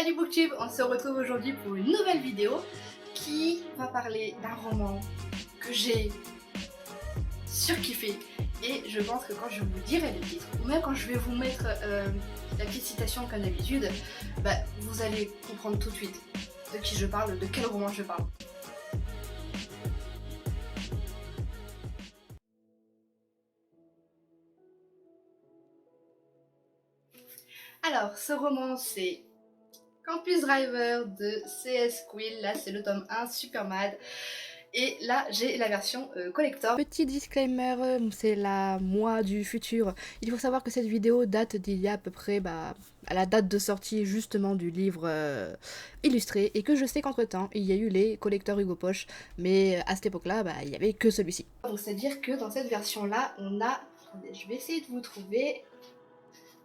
Salut Booktube, on se retrouve aujourd'hui pour une nouvelle vidéo qui va parler d'un roman que j'ai surkiffé et je pense que quand je vous dirai le titre ou même quand je vais vous mettre la petite citation comme d'habitude, vous allez comprendre tout de suite de qui je parle, de quel roman je parle. Alors, ce roman c'est Campus Driver de C.S. Quill, là c'est le tome 1, super mad. Et là j'ai la version collector. Petit disclaimer, c'est la moi du futur. Il faut savoir que cette vidéo date d'il y a à peu près à la date de sortie justement du livre illustré, et que je sais qu'entre temps il y a eu les collecteurs Hugo Poche, mais à cette époque là il y avait que celui-ci. Donc c'est à dire que dans cette version là on a, attendez, je vais essayer de vous trouver,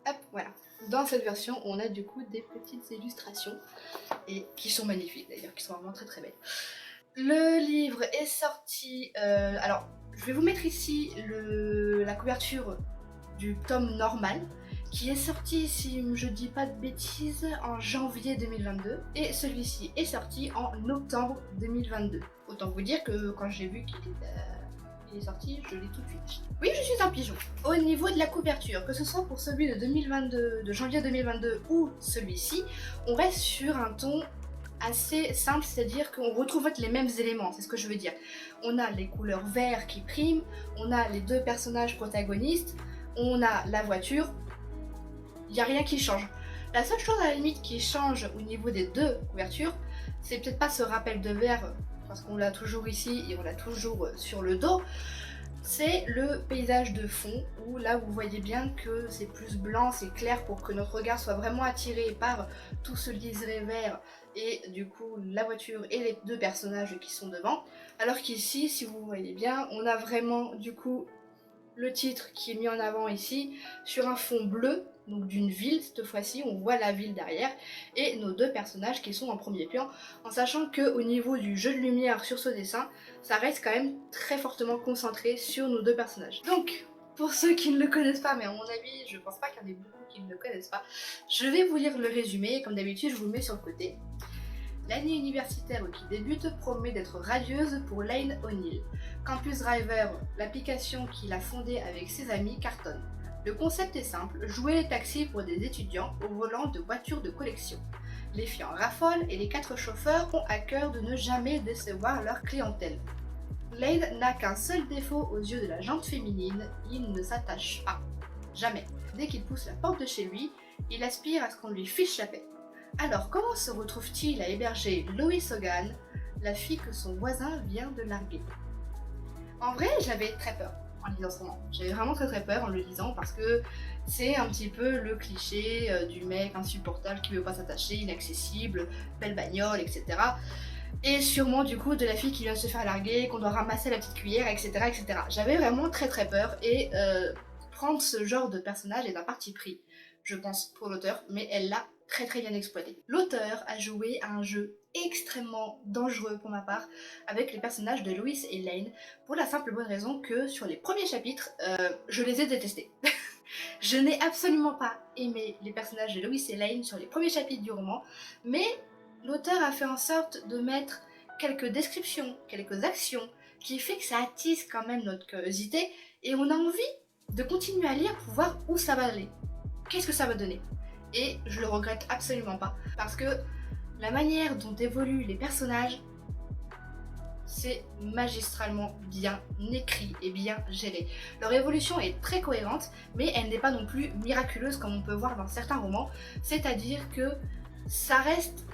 hop voilà. Dans cette version, on a du coup des petites illustrations, et qui sont magnifiques d'ailleurs, qui sont vraiment très très belles. Le livre est sorti, alors je vais vous mettre ici la couverture du tome normal, qui est sorti, si je dis pas de bêtises, en janvier 2022, et celui-ci est sorti en octobre 2022. Autant vous dire que quand j'ai vu qu'il est sorti, je l'ai tout de suite. Oui, je suis un pigeon. Au niveau de la couverture, que ce soit pour celui de 2022, de janvier 2022 ou celui-ci, on reste sur un ton assez simple, c'est-à-dire qu'on retrouve les mêmes éléments, c'est ce que je veux dire. On a les couleurs vert qui priment, on a les deux personnages protagonistes, on a la voiture, il n'y a rien qui change. La seule chose à la limite qui change au niveau des deux couvertures, c'est peut-être pas ce rappel de vert, parce qu'on l'a toujours ici et on l'a toujours sur le dos, c'est le paysage de fond, où là vous voyez bien que c'est plus blanc, c'est clair pour que notre regard soit vraiment attiré par tout ce liseré vert et du coup la voiture et les deux personnages qui sont devant. Alors qu'ici, si vous voyez bien, on a vraiment du coup le titre qui est mis en avant ici sur un fond bleu, donc d'une ville. Cette fois-ci on voit la ville derrière et nos deux personnages qui sont en premier plan, en sachant que au niveau du jeu de lumière sur ce dessin, ça reste quand même très fortement concentré sur nos deux personnages. Donc pour ceux qui ne le connaissent pas, mais à mon avis je pense pas qu'il y en ait beaucoup qui ne le connaissent pas, je vais vous lire le résumé. Comme d'habitude je vous le mets sur le côté. L'année universitaire qui débute promet d'être radieuse pour Lane O'Neill. Campus Driver, l'application qu'il a fondée avec ses amis, cartonne. Le concept est simple, jouer les taxis pour des étudiants au volant de voitures de collection. Les filles en raffolent et les 4 chauffeurs ont à cœur de ne jamais décevoir leur clientèle. Lane n'a qu'un seul défaut aux yeux de la gente féminine, il ne s'attache pas. Jamais. Dès qu'il pousse la porte de chez lui, il aspire à ce qu'on lui fiche la paix. Alors, comment se retrouve-t-il à héberger Lois Hogan, la fille que son voisin vient de larguer? En vrai, j'avais très peur en lisant ce roman. J'avais vraiment très peur en le lisant parce que c'est un petit peu le cliché du mec insupportable qui veut pas s'attacher, inaccessible, belle bagnole, etc. Et sûrement du coup de la fille qui vient de se faire larguer, qu'on doit ramasser la petite cuillère, etc. etc. J'avais vraiment très peur, et prendre ce genre de personnage est un parti pris, je pense, pour l'auteur, mais elle l'a très bien exploité. L'auteur a joué à un jeu extrêmement dangereux pour ma part avec les personnages de Lois et Lane, pour la simple bonne raison que sur les premiers chapitres, je les ai détestés. Je n'ai absolument pas aimé les personnages de Lois et Lane sur les premiers chapitres du roman, mais l'auteur a fait en sorte de mettre quelques descriptions, quelques actions, qui fait que ça attise quand même notre curiosité, et on a envie de continuer à lire pour voir où ça va aller. Qu'est-ce que ça va donner? Et je le regrette absolument pas, parce que la manière dont évoluent les personnages, c'est magistralement bien écrit et bien géré. Leur évolution est très cohérente, mais elle n'est pas non plus miraculeuse comme on peut voir dans certains romans, c'est-à-dire que ça reste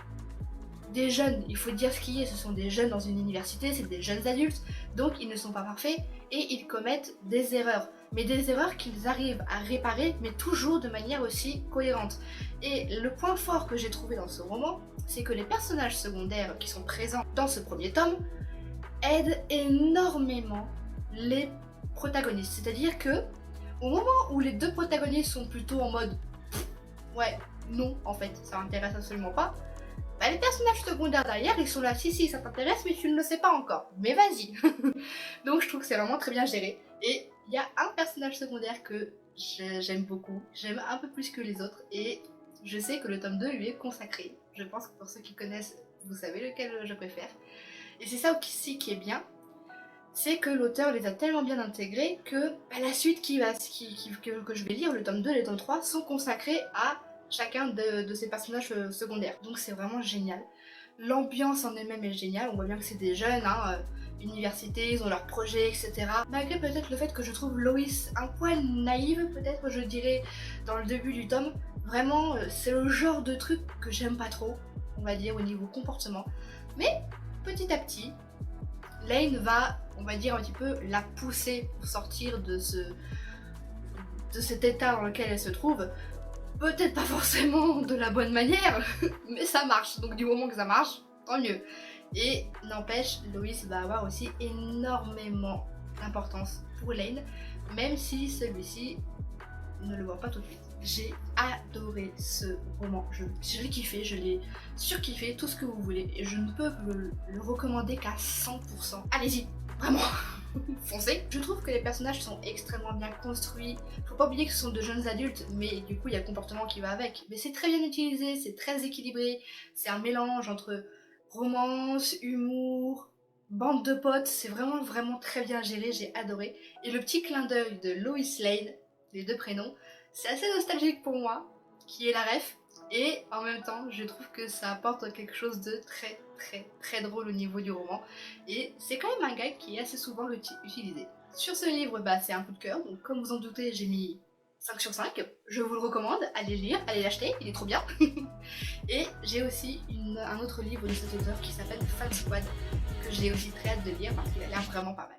des jeunes, il faut dire ce qui est, ce sont des jeunes dans une université, c'est des jeunes adultes, donc ils ne sont pas parfaits et ils commettent des erreurs, mais des erreurs qu'ils arrivent à réparer, mais toujours de manière aussi cohérente. Et le point fort que j'ai trouvé dans ce roman, c'est que les personnages secondaires qui sont présents dans ce premier tome aident énormément les protagonistes, c'est-à-dire que au moment où les deux protagonistes sont plutôt en mode ouais, non, en fait, ça m'intéresse absolument pas, les personnages secondaires derrière, ils sont là, si, ça t'intéresse, mais tu ne le sais pas encore. Mais vas-y. Donc je trouve que c'est vraiment très bien géré. Et il y a un personnage secondaire que j'aime beaucoup, j'aime un peu plus que les autres, et je sais que le tome 2 lui est consacré. Je pense que pour ceux qui connaissent, vous savez lequel je préfère. Et c'est ça aussi qui est bien, c'est que l'auteur les a tellement bien intégrés que la suite que je vais lire, le tome 2 et le tome 3, sont consacrés à chacun de ces personnages secondaires. Donc c'est vraiment génial. L'ambiance en elle-même est géniale, on voit bien que c'est des jeunes, université, ils ont leurs projets, etc. Malgré peut-être le fait que je trouve Loïs un poil naïve, peut-être je dirais, dans le début du tome, vraiment c'est le genre de truc que j'aime pas trop, on va dire au niveau comportement. Mais petit à petit, Lane va, on va dire un petit peu, la pousser pour sortir de cet état dans lequel elle se trouve. Peut-être pas forcément de la bonne manière, mais ça marche. Donc du moment que ça marche, tant mieux. Et n'empêche, Loïs va avoir aussi énormément d'importance pour Lane, même si celui-ci ne le voit pas tout de suite. J'ai adoré ce roman, je l'ai kiffé, je l'ai surkiffé, tout ce que vous voulez, et je ne peux le recommander qu'à 100%. Allez-y, vraiment, foncez. Je trouve que les personnages sont extrêmement bien construits, faut pas oublier que ce sont de jeunes adultes, mais du coup il y a le comportement qui va avec. Mais c'est très bien utilisé, c'est très équilibré, c'est un mélange entre romance, humour, bande de potes, c'est vraiment très bien géré, j'ai adoré. Et le petit clin d'œil de Lois Lane, les deux prénoms, c'est assez nostalgique pour moi, qui est la ref, et en même temps je trouve que ça apporte quelque chose de très drôle au niveau du roman, et c'est quand même un gag qui est assez souvent utilisé. Sur ce livre, c'est un coup de cœur, donc comme vous en doutez, j'ai mis 5 sur 5, je vous le recommande, allez le lire, allez l'acheter, il est trop bien. Et j'ai aussi un autre livre de cet auteur qui s'appelle Fan Squad, que j'ai aussi très hâte de lire parce qu'il a l'air vraiment pas mal.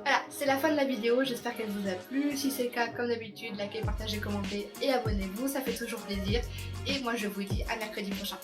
Voilà, c'est la fin de la vidéo, j'espère qu'elle vous a plu. Si c'est le cas, comme d'habitude, likez, partagez, commentez et abonnez-vous, ça fait toujours plaisir. Et moi je vous dis à mercredi prochain.